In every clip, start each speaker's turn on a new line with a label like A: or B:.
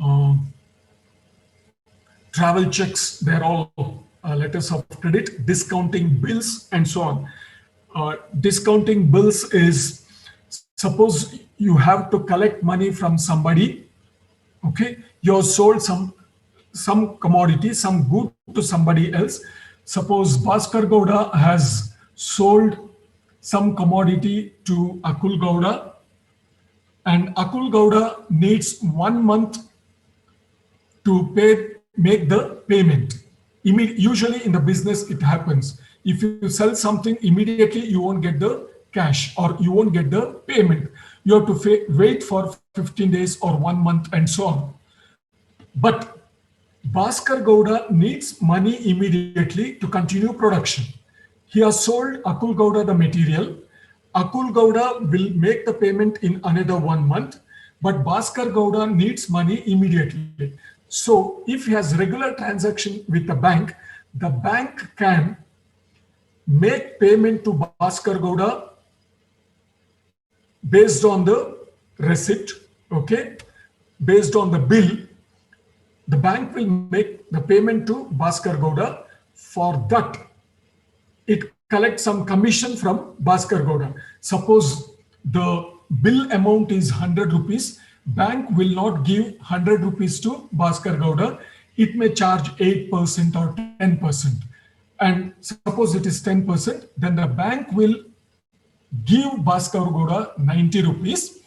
A: uh, travel checks, they're all letters of credit, discounting bills, and so on. Discounting bills is, suppose you have to collect money from somebody, okay? You have sold some commodity, some good to somebody else. Suppose Bhaskar Gowda has sold some commodity to Akul Gowda, and Akul Gowda needs 1 month to make the payment. Usually in the business, it happens. If you sell something, immediately you won't get the cash or you won't get the payment. You have to wait for 15 days or 1 month and so on. But Bhaskar Gowda needs money immediately to continue production. He has sold Akul Gowda the material. Akul Gowda will make the payment in another 1 month, but Bhaskar Gowda needs money immediately. So if he has regular transaction with the bank can make payment to Bhaskar Gowda based on the receipt, okay, based on the bill. The bank will make the payment to Bhaskar Gowda. For that, it collects some commission from Bhaskar Gowda. Suppose the bill amount is 100 rupees, bank will not give 100 rupees to Bhaskar Gowda. It may charge 8% or 10%. And suppose it is 10%, then the bank will give Bhaskar Gowda 90 rupees,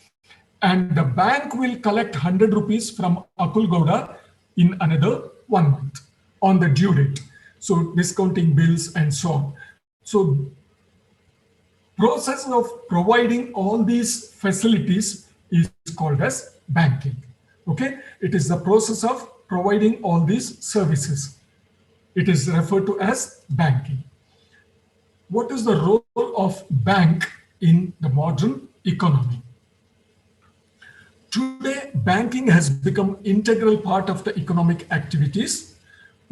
A: and the bank will collect 100 rupees from Akul Gowda in another 1 month on the due date. So discounting bills and so on. So process of providing all these facilities is called as banking. Okay, it is the process of providing all these services. It is referred to as banking. What is the role of bank in the modern economy? Today, banking has become integral part of the economic activities,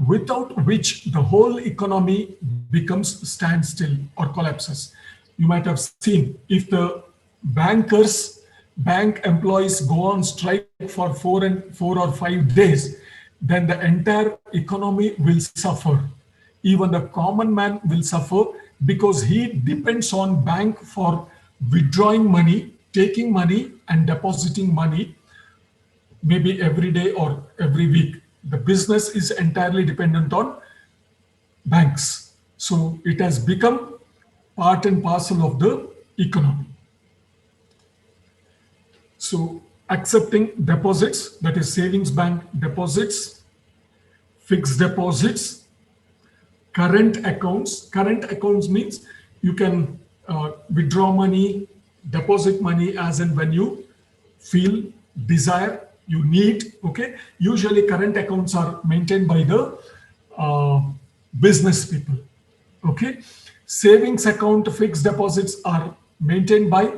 A: without which the whole economy becomes standstill or collapses. You might have seen, if the bank employees go on strike for 4 or 5 days, then the entire economy will suffer. Even the common man will suffer because he depends on bank for withdrawing money, taking money and depositing money, maybe every day or every week. The business is entirely dependent on banks. So it has become part and parcel of the economy. So accepting deposits, that is savings bank deposits, fixed deposits, current accounts. Current accounts means you can withdraw money, deposit money as and when you feel, desire, you need. Okay, usually current accounts are maintained by the business people. Okay, savings account, fixed deposits are maintained by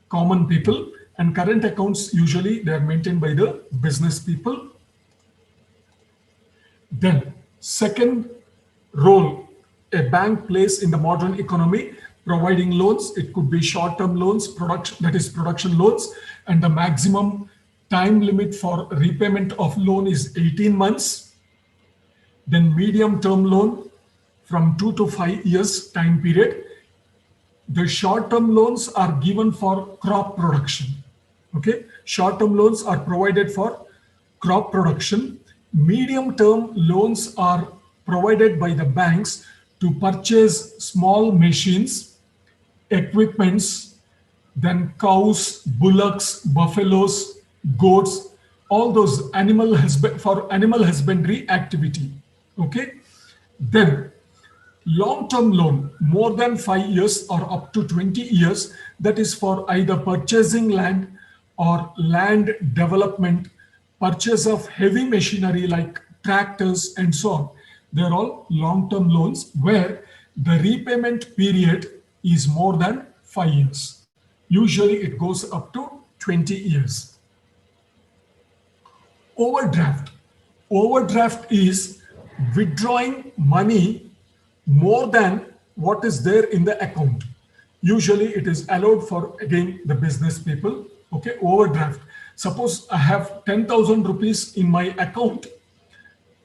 A: common people, and current accounts usually they are maintained by the business people. Then second role a bank plays in the modern economy, providing loans. It could be short-term loans, production loans, and the maximum time limit for repayment of loan is 18 months. Then medium-term loan from 2 to 5 years time period. The short-term loans are given for crop production. Okay, short-term loans are provided for crop production. Medium-term loans are provided by the banks to purchase small machines, equipments, then cows, bullocks, buffaloes, goats, all those for animal husbandry activity. Okay, then long-term loan, more than 5 years or up to 20 years, that is for either purchasing land or land development, purchase of heavy machinery like tractors and so on. They're all long-term loans where the repayment period is more than 5 years. Usually it goes up to 20 years. Overdraft. Overdraft is withdrawing money more than what is there in the account. Usually it is allowed for, again, the business people. Okay, overdraft. Suppose I have 10,000 rupees in my account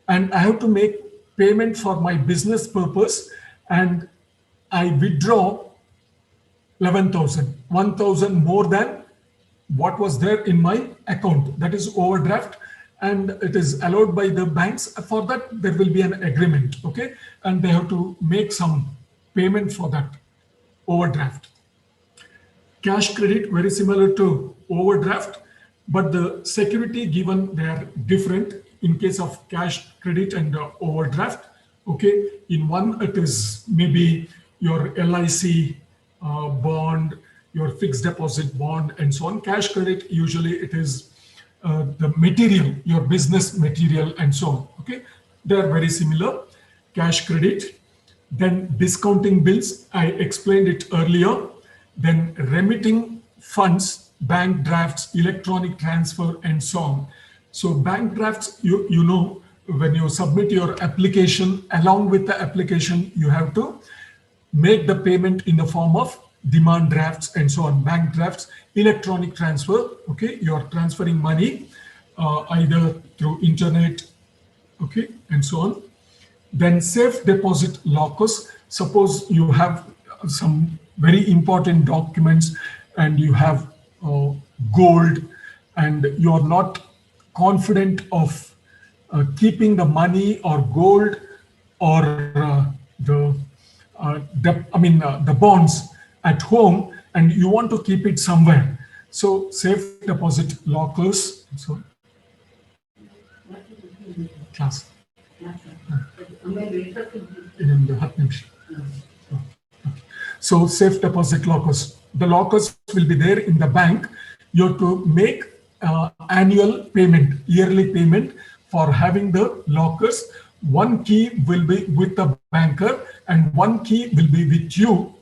A: and I have to make payment for my business purpose, and I withdraw 11,000, 1,000 more than what was there in my account. That is overdraft, and it is allowed by the banks. For that, there will be an agreement, okay? And they have to make some payment for that overdraft. Cash credit, very similar to overdraft, but the security given, they are different in case of cash credit and overdraft. Okay, in one it is maybe your LIC bond, your fixed deposit bond, and so on. Cash credit, usually it is the material, your business material, and so on. Okay, they are very similar. Cash credit, then discounting bills, I explained it earlier. Then remitting funds, bank drafts, electronic transfer, and so on. So bank drafts, you know, when you submit your application, along with the application, you have to make the payment in the form of demand drafts and so on. Bank drafts, electronic transfer, okay, you're transferring money either through internet, okay, and so on. Then safe deposit lockers. Suppose you have some very important documents and you have gold, and you're not confident of keeping the money or gold or the bonds at home, and you want to keep it somewhere. So safe deposit lockers. So class. In the hot niche. So safe deposit lockers. The lockers will be there in the bank. You have to make annual payment, yearly payment for having the lockers. One key will be with the banker and one key will be with you.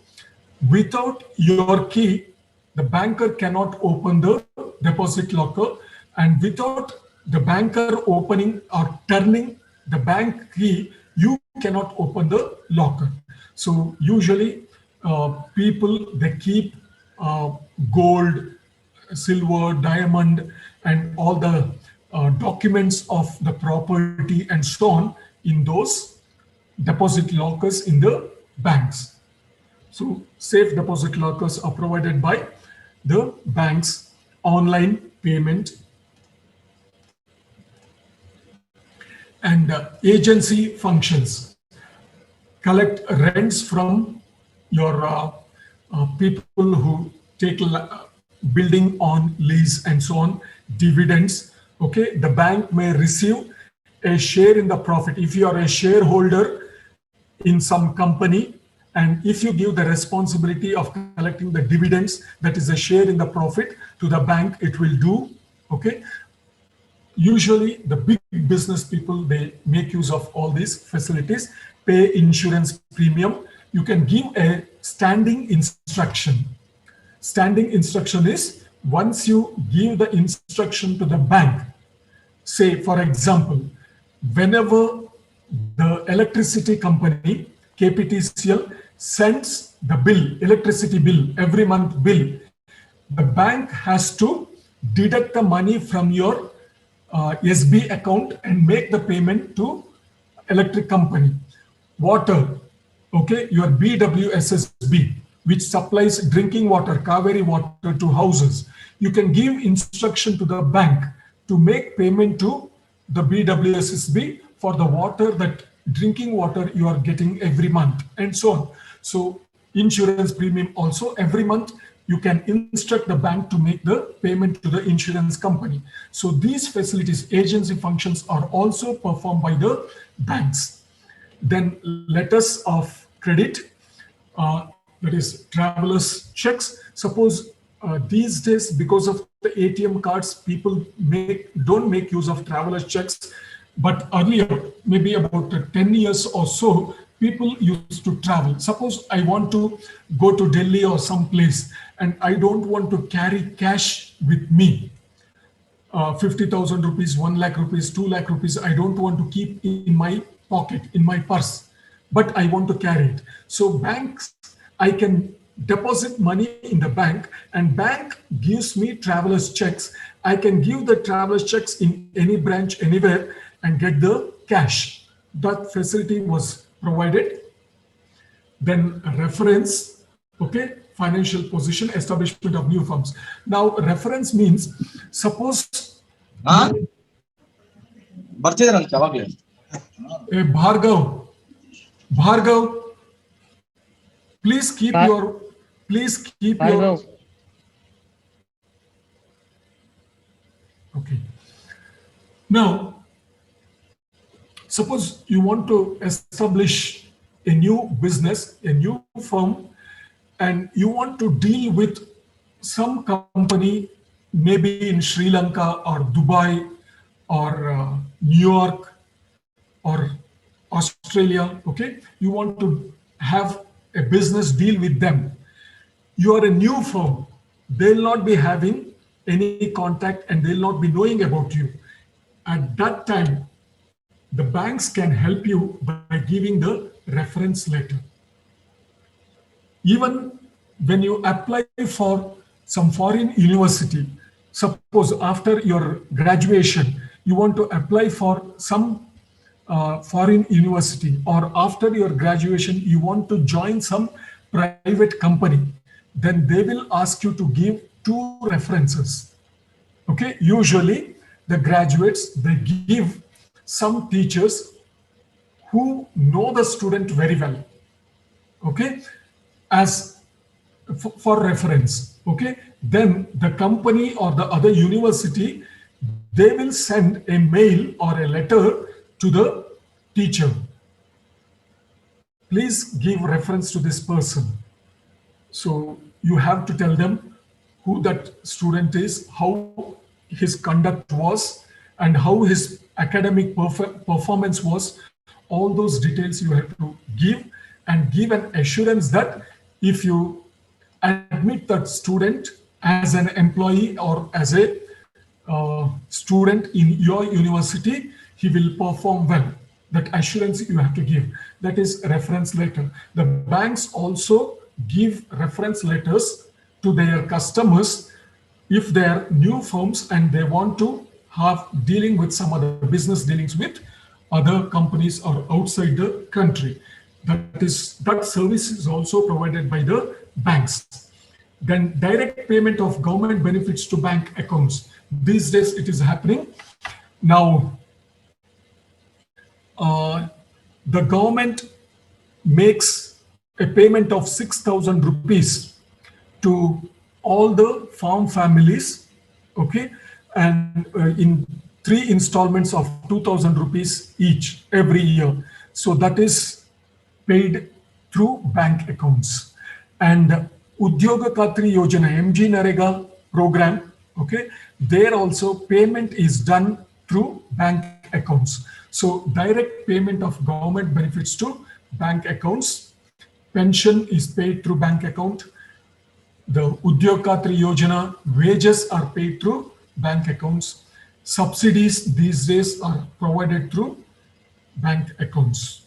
A: Without your key, the banker cannot open the deposit locker, and without the banker opening or turning the bank key, you cannot open the locker. So usually people, they keep gold, silver, diamond, and all the documents of the property and so on in those deposit lockers in the banks. So safe deposit lockers are provided by the banks. Online payment and agency functions. Collect rents from your people who take building on lease and so on, dividends. Okay, the bank may receive a share in the profit. If you are a shareholder in some company, and if you give the responsibility of collecting the dividends, that is a share in the profit, to the bank, it will do. Okay. Usually the big business people, they make use of all these facilities. Pay insurance premium. You can give a standing instruction. Standing instruction is once you give the instruction to the bank, say for example, whenever the electricity company, KPTCL, sends the bill, electricity bill, every month bill, the bank has to deduct the money from your SB account and make the payment to electric company. Water, okay, your BWSSB, which supplies drinking water, Kaveri water to houses. You can give instruction to the bank to make payment to the BWSSB for the water, that drinking water you are getting every month, and so on. So insurance premium also, every month you can instruct the bank to make the payment to the insurance company. So these facilities, agency functions, are also performed by the banks. Then letters of credit, that is travelers checks. Suppose these days, because of the ATM cards, people don't make use of travelers checks. But earlier, maybe about 10 years or so, people used to travel. Suppose I want to go to Delhi or some place, and I don't want to carry cash with me. 50,000 rupees, 1 lakh rupees, 2 lakh rupees, I don't want to keep in my pocket, in my purse, but I want to carry it. So banks, I can deposit money in the bank and bank gives me traveler's checks. I can give the traveler's checks in any branch anywhere and get the cash. That facility was provided. Then reference, okay, financial position, establishment of new firms. Now reference means suppose Bhargav, please keep your okay. Now suppose you want to establish a new business, a new firm, and you want to deal with some company, maybe in Sri Lanka or Dubai or New York or Australia, okay? You want to have a business deal with them. You are a new firm. They'll not be having any contact and they'll not be knowing about you. At that time, the banks can help you by giving the reference letter. Even when you apply for some foreign university, suppose after your graduation, you want to apply for some foreign university, or after your graduation, you want to join some private company, then they will ask you to give 2 references. Okay, usually the graduates, they give some teachers who know the student very well, okay, as for reference, okay. Then the company or the other university, they will send a mail or a letter to the teacher. Please give reference to this person. So you have to tell them who that student is, how his conduct was, and how his academic performance was. All those details you have to give, and give an assurance that if you admit that student as an employee or as a student in your university, he will perform well. That assurance you have to give. That is reference letter. The banks also give reference letters to their customers if they are new firms and they want to have dealing with some other business dealings with other companies or outside the country. That service is also provided by the banks. Then direct payment of government benefits to bank accounts. These days it is happening. Now, the government makes a payment of 6,000 rupees to all the farm families, okay, and in 3 installments of 2,000 rupees each every year. So that is paid through bank accounts. And Udyoga Khatri Yojana, MG Narega program, okay, there also payment is done through bank accounts. So direct payment of government benefits to bank accounts. Pension is paid through bank account. The Udyog Khatri Yojana, wages are paid through bank accounts. Subsidies these days are provided through bank accounts.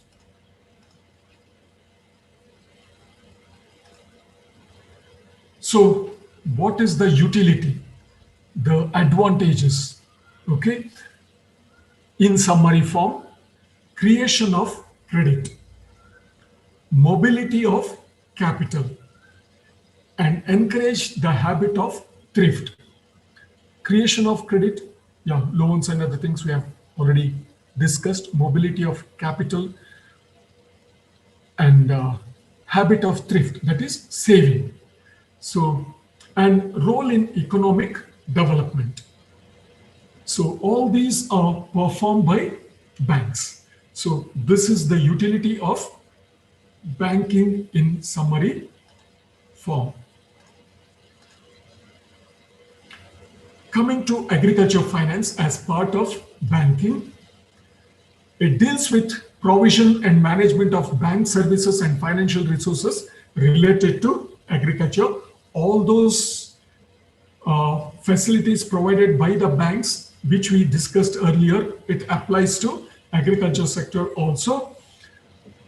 A: So what is the utility, the advantages, okay? In summary form, creation of credit, mobility of capital, and encourage the habit of thrift. Creation of credit, yeah, loans and other things we have already discussed. Mobility of capital and habit of thrift, that is saving. So, and role in economic development. So all these are performed by banks. So this is the utility of banking in summary form. Coming to agriculture finance as part of banking, it deals with provision and management of bank services and financial resources related to agriculture. All those facilities provided by the banks, which we discussed earlier, it applies to agriculture sector also.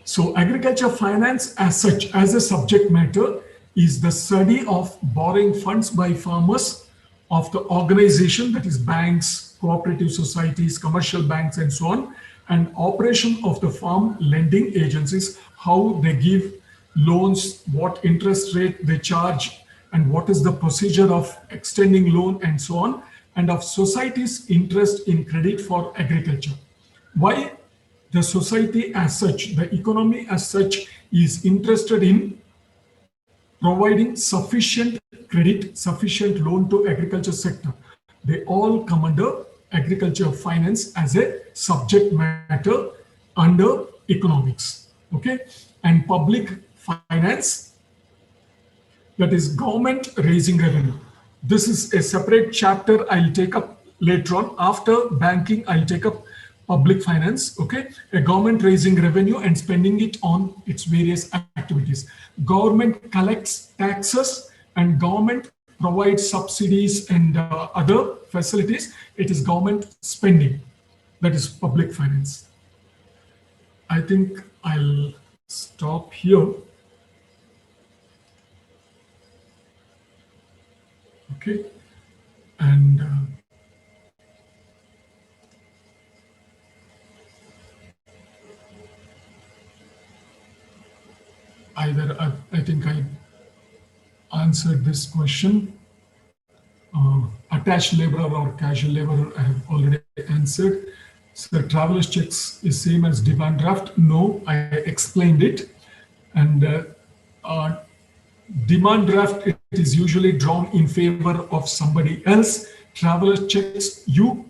A: So agriculture finance as such, as a subject matter, is the study of borrowing funds by farmers of the organization, that is banks, cooperative societies, commercial banks, and so on, and operation of the farm lending agencies, how they give loans, what interest rate they charge, and what is the procedure of extending loan, and so on, and of society's interest in credit for agriculture. Why the society as such, the economy as such, is interested in providing sufficient credit, sufficient loan to agriculture sector. They all come under agriculture finance as a subject matter under economics. Okay, and public finance, that is government raising revenue. This is a separate chapter I'll take up later on. After banking, I'll take up public finance. Okay, a government raising revenue and spending it on its various activities. Government collects taxes and government provides subsidies and other facilities. It is government spending. That is public finance. I think I'll stop here. Okay, and either I think I answered this question. Attached laborer or casual laborer, I have already answered. So traveler's checks is same as demand draft. No, I explained it. And demand draft, it is usually drawn in favor of somebody else. Traveler's checks, you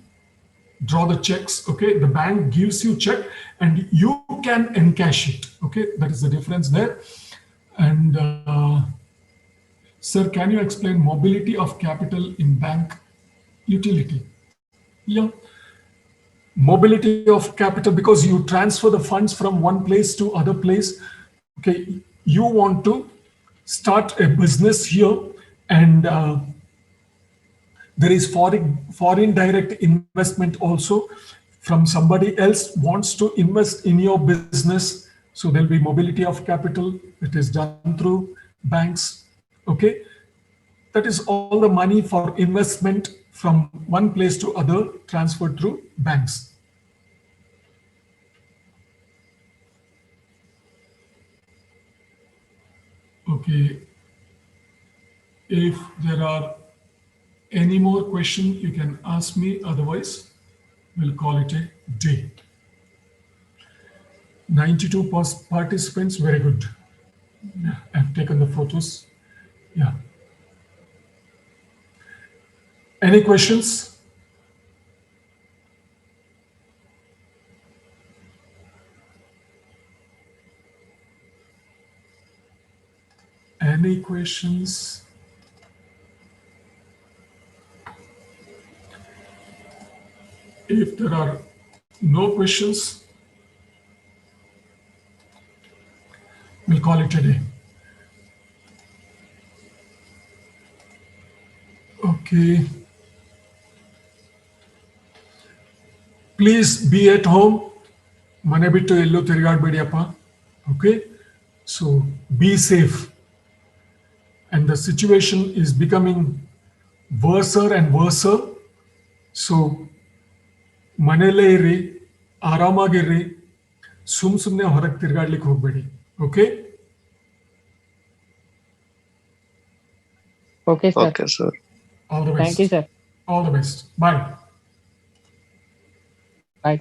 A: draw the checks. Okay, the bank gives you check and you can encash it. Okay, that is the difference there. And sir, can you explain mobility of capital in bank utility? Yeah, mobility of capital, because you transfer the funds from one place to other place. Okay, you want to start a business here, and there is foreign direct investment also from somebody else wants to invest in your business. So there'll be mobility of capital. It is done through banks. Okay, that is all the money for investment from one place to other transferred through banks. Okay, if there are any more questions, you can ask me. Otherwise, we'll call it a day. 92 participants, very good. Yeah, I've taken the photos. Yeah. Any questions? Any questions? If there are no questions, we'll call it a day. Okay. Please be at home. Mane bittu ellu tirigadbediyappa. Okay. So be safe. And the situation is becoming worse and worse. So ಮನೆಯಲ್ಲೇ ಇರ್ರಿ, ಆರಾಮಾಗಿರ್ರಿ, ಸುಮ್ಮನೆ ಹೊರಗೆ ತಿರ್ಗಾಡ್ಲಿಕ್ಕೆ ಹೋಗ್ಬೇಡಿ. Okay
B: Okay, sir.
C: Okay, sir.
A: All the best.
B: Thank you, sir.
A: All the best. Bye.
B: Bye.